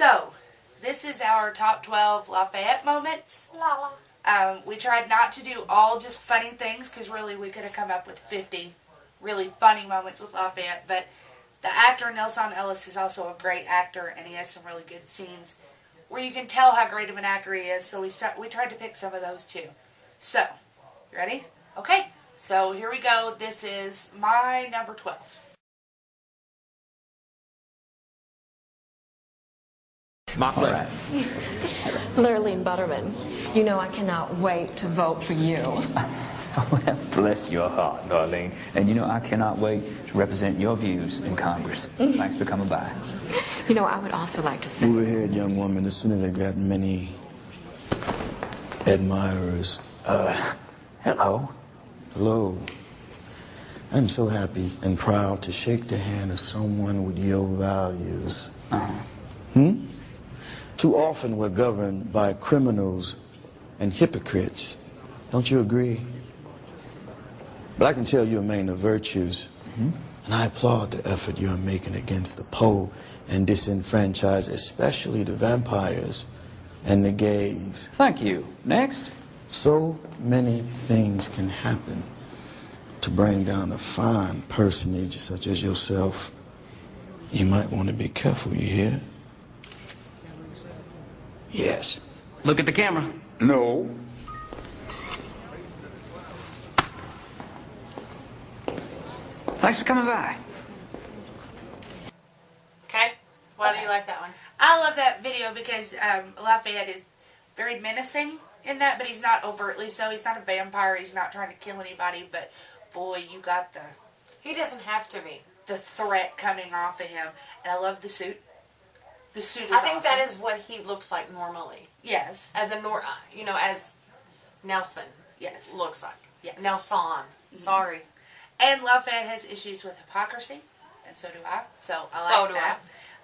So, this is our top 12 Lafayette moments. We tried not to do all just funny things because really we could have come up with 50 really funny moments with Lafayette. But the actor Nelson Ellis is also a great actor, and he has some really good scenes where you can tell how great of an actor he is. So we tried to pick some of those too. So, you ready? Okay. So here we go. This is my number 12. Right. Lurleen Butterman, you know I cannot wait to vote for you. Bless your heart, darling. And you know I cannot wait to represent your views in Congress. Thanks for coming by. You know, I would also like to say... Move ahead, young woman. The senator got many admirers. Hello. Hello. I'm so happy and proud to shake the hand of someone with your values. Too often we're governed by criminals and hypocrites. Don't you agree? But I can tell you're a man of virtues. And I applaud the effort you're making against the poor and disenfranchised, especially the vampires and the gays. Thank you. Next. So many things can happen to bring down a fine personage such as yourself. You might want to be careful, you hear? Yes. Look at the camera. No. Thanks for coming by. Okay. Why do you like that one? I love that video because Lafayette is very menacing in that, but he's not overtly so. He's not a vampire. He's not trying to kill anybody, but boy, you got He doesn't have to be. the threat coming off of him. And I love the suit. The suit is awesome. I think that is what he looks like normally. Yes. As as Nelson Yes. looks like. Yes. Nelson. Sorry. And Lafayette has issues with hypocrisy, and so do I. So I So like do that.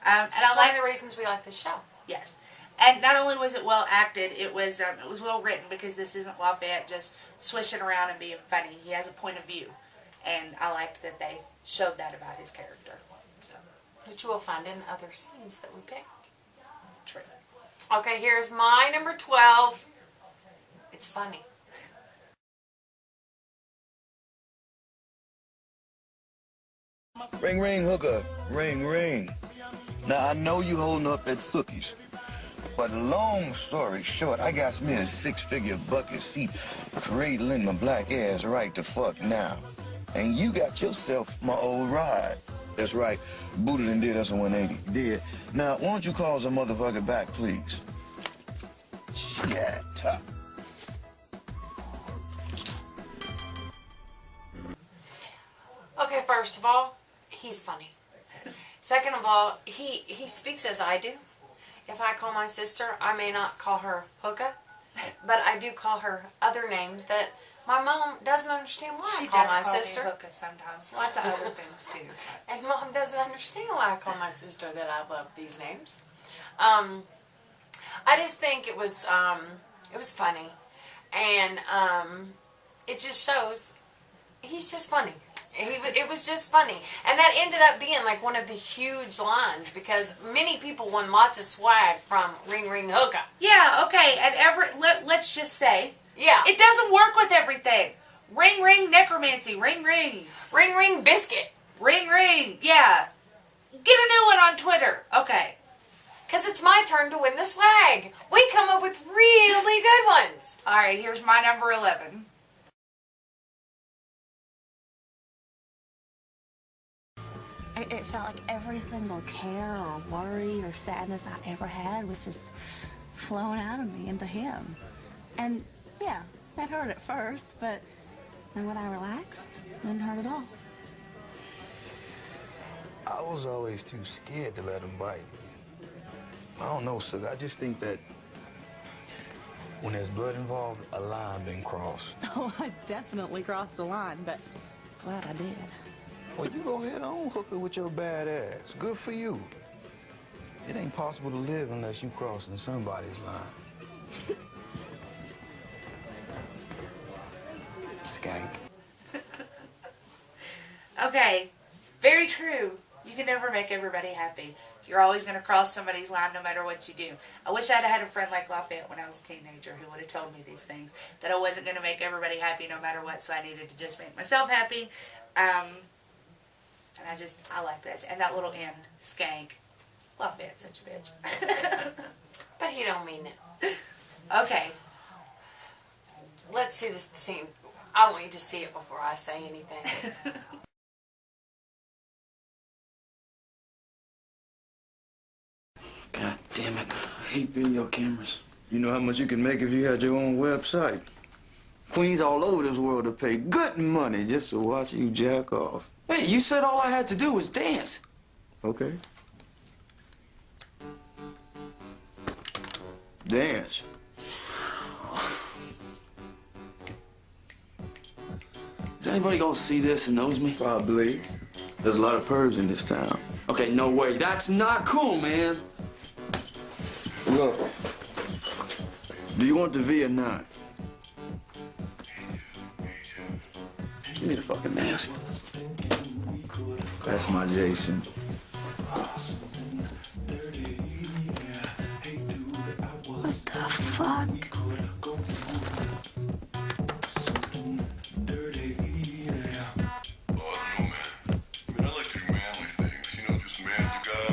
And That's I one like of the reasons we like this show. yes. And not only was it well acted, it was well written because this isn't Lafayette just swishing around and being funny. He has a point of view, and I liked that they showed that about his character. So Which you will find in other scenes that we picked. true. Okay, here's my number 12. It's funny. Ring, ring, hooker. Ring, ring. Now, I know you holding up at Sookies, but long story short, I got me a 6-figure bucket seat cradling my black ass right the fuck now. And you got yourself my old ride. That's right. Booted and did us a 180. Did. Now, won't you call some motherfucker back, please? Shit. Okay, first of all, he's funny. Second of all, he speaks as I do. If I call my sister, I may not call her Hooka, but I do call her other names that my mom doesn't understand why I call my sister. Me Hooka sometimes. Lots of other things too. And Mom doesn't understand why I call my sister that I love these names. I just think it was funny, and it just shows he's just funny. It was just funny, and that ended up being like one of the huge lines because many people won lots of swag from Ring Ring Hooka. Yeah. Okay. And let's just say. Yeah. It doesn't work with everything. Ring, ring, necromancy. Ring, ring. Ring Ring Biscuit. Ring, ring. Yeah. Get a new one on Twitter. Okay. Because it's my turn to win the swag. We come up with really good ones. All right, here's my number 11. It felt like every single care or worry or sadness I ever had was just flowing out of me into him. And yeah, that hurt at first, but then when I relaxed, it didn't hurt at all. I was always too scared to let him bite me. I don't know, sugar. I just think that when there's blood involved, a line been crossed. Oh, I definitely crossed a line, but glad I did. Well, you go ahead on, hooker, with your bad ass. Good for you. It ain't possible to live unless you crossing somebody's line. Skank. Okay, very true. You can never make everybody happy. You're always going to cross somebody's line no matter what you do. I wish I'd had a friend like Lafayette when I was a teenager who would have told me these things. That I wasn't going to make everybody happy no matter what, so I needed to just make myself happy. And I like this. And that little end, skank. Lafayette's such a bitch. But he don't mean it. Okay. Let's see this scene. I want you to see it before I say anything. God damn it. I hate video cameras. You know how much you can make if you had your own website. Queens all over this world to pay good money just to watch you jack off. Hey, you said all I had to do was dance. Okay. Dance. Is anybody gonna see this and knows me? Probably. There's a lot of pervs in this town. Okay, no way. That's not cool, man. Look. Do you want the V or not? You need a fucking mask. That's my Jason. What the fuck?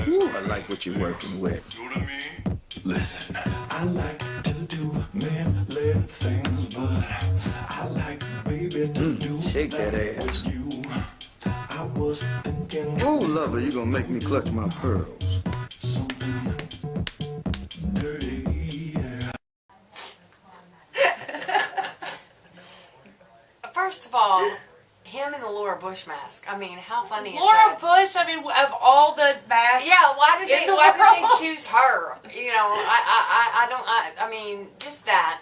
Ooh, I like what you're working with. You know what I mean? Listen, I like to do manly things, but I like, baby, to do shake that ass. with you. I was thinking Ooh, lover, you're gonna make me clutch my pearls. something dirty, yeah. First of all, him in the Laura Bush mask. I mean, how funny is Laura that? Bush, I mean, of all the masks. Yeah, why did in the they world. choose her? You know, I mean, just that.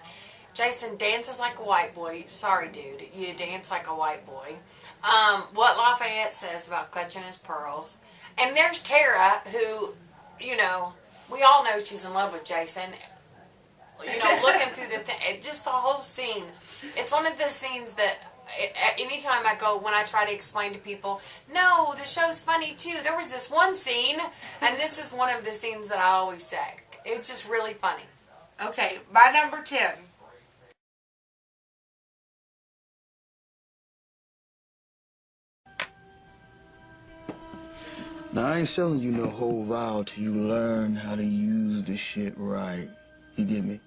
Jason dances like a white boy. Sorry, dude, you dance like a white boy. What Lafayette says about clutching his pearls. And there's Tara, who, you know, we all know she's in love with Jason. You know, looking through the thing, just the whole scene. It's one of the scenes that anytime I go, when I try to explain to people, no, the show's funny too. There was this one scene, and this is one of the scenes that I always say. It's just really funny. Okay, my number 10. Now, I ain't selling you no whole vial till you learn how to use the shit right. You get me?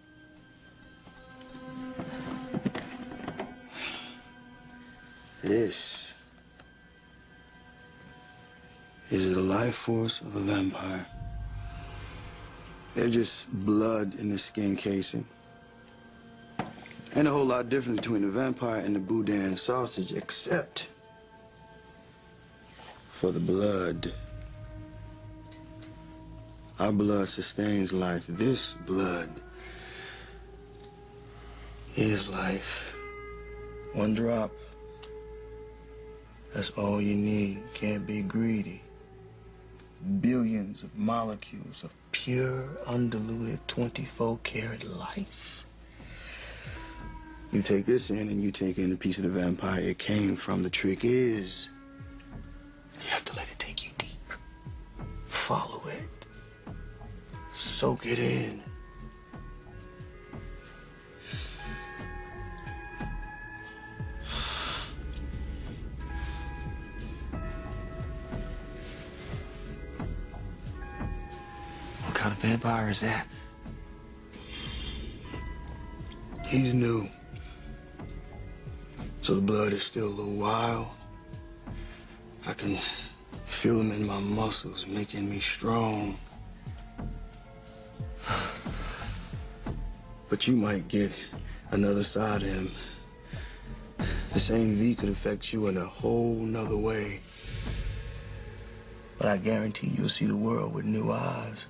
This is the life force of a vampire. They're just blood in the skin casing. Ain't a whole lot different between the vampire and the boudin sausage, except for the blood. Our blood sustains life. This blood is life. One drop. That's all you need. Can't be greedy. Billions of molecules of pure, undiluted, 24-karat life. You take this in and you take in a piece of the vampire it came from. The trick is, you have to let it take you deep. Follow it. Soak it in. What kind of vampire is that? He's new. So the blood is still a little wild. I can feel him in my muscles, making me strong. But you might get another side of him. The same V could affect you in a whole nother way. But I guarantee you'll see the world with new eyes.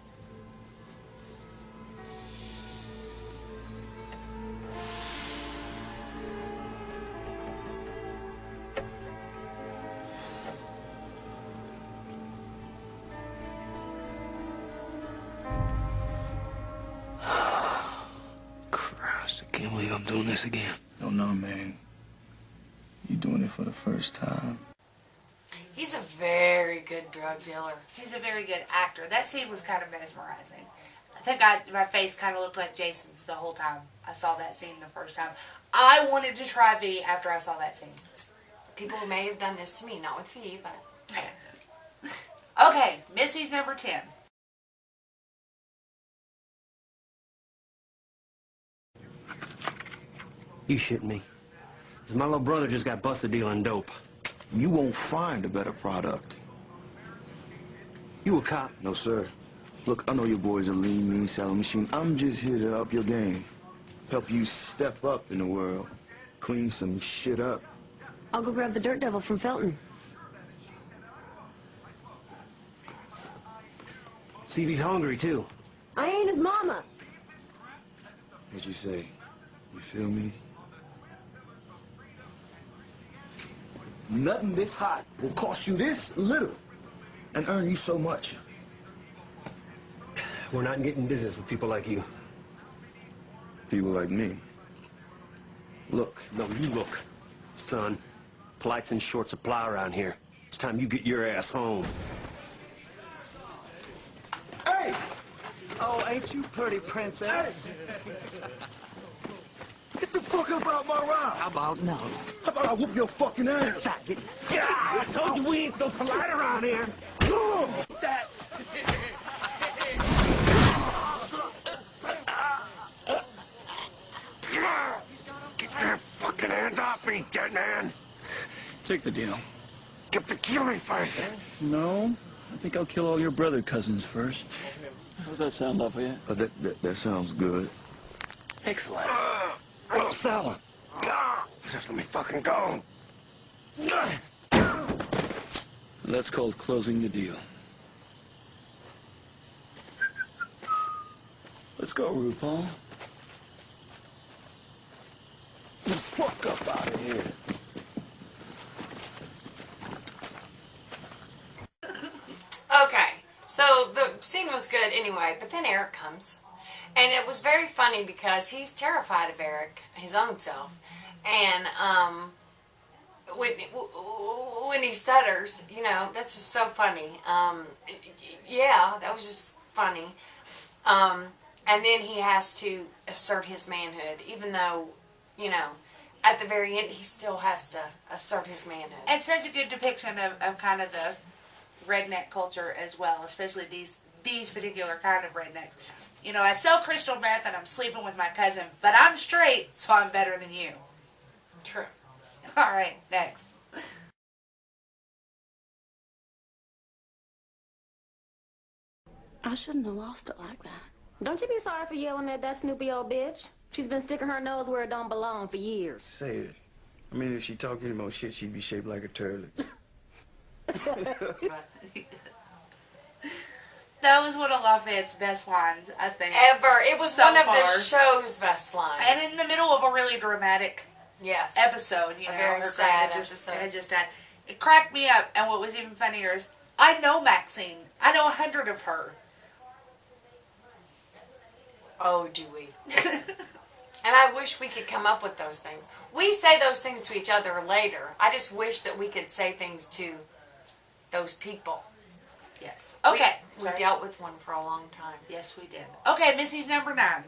Christ, I can't believe I'm doing this again. Don't know, man. You're doing it for the first time. He's a very good drug dealer. He's a very good actor. That scene was kind of mesmerizing. I think my face kind of looked like Jason's the whole time I saw that scene the first time. I wanted to try V after I saw that scene. People may have done this to me, not with V, but... Okay, Missy's number 10. You shitting me? 'Cause my little brother just got busted dealing dope. You won't find a better product. You a cop? No, sir. Look, I know your boy's a lean, mean selling machine. I'm just here to up your game. Help you step up in the world. Clean some shit up. I'll go grab the dirt devil from Felton. See if he's hungry, too. I ain't his mama. What'd you say? You feel me? Nothing this hot will cost you this little and earn you so much. We're not getting business with people like you. People like me. Look. No, you look. Son, polite's in short supply around here. It's time you get your ass home. Hey! Oh, ain't you pretty, princess? Get the fuck up out my ride! How about no? How about I whoop your fucking ass? Yeah, I told you we ain't so polite around here. That. Get your fucking hands off me, dead man. Take the deal. You have to kill me first. No, I think I'll kill all your brother cousins first. How's that sound, Lafayette? That sounds good. Excellent. Little Sally. Just let me fucking go. That's called closing the deal. Let's go, RuPaul. The fuck up out of here. Okay, so the scene was good anyway, but then Eric comes. And it was very funny because he's terrified of Eric, his own self. And when he stutters, you know, that's just so funny. Yeah, that was just funny. And then he has to assert his manhood, even though, you know, at the very end, he still has to assert his manhood. It's such a good depiction of kind of the redneck culture as well, especially these particular kind of rednecks. You know, I sell crystal meth and I'm sleeping with my cousin, but I'm straight, so I'm better than you. True. All right, next. I shouldn't have lost it like that. Don't you be sorry for yelling at that snoopy old bitch. She's been sticking her nose where it don't belong for years. Say it. I mean, if she talked any more shit, she'd be shaped like a turtle. That was one of Lafayette's best lines, I think. Ever. It was so one of far. the show's best lines. And in the middle of a really dramatic episode, you know, very her sad granddad episode. had just died. It cracked me up, and what was even funnier is, I know Maxine. I know 100 of her. Oh, do we? And I wish we could come up with those things. We say those things to each other later. I just wish that we could say things to those people. Yes. Okay. We dealt with one for a long time. Yes, we did. Okay, Missy's number 9.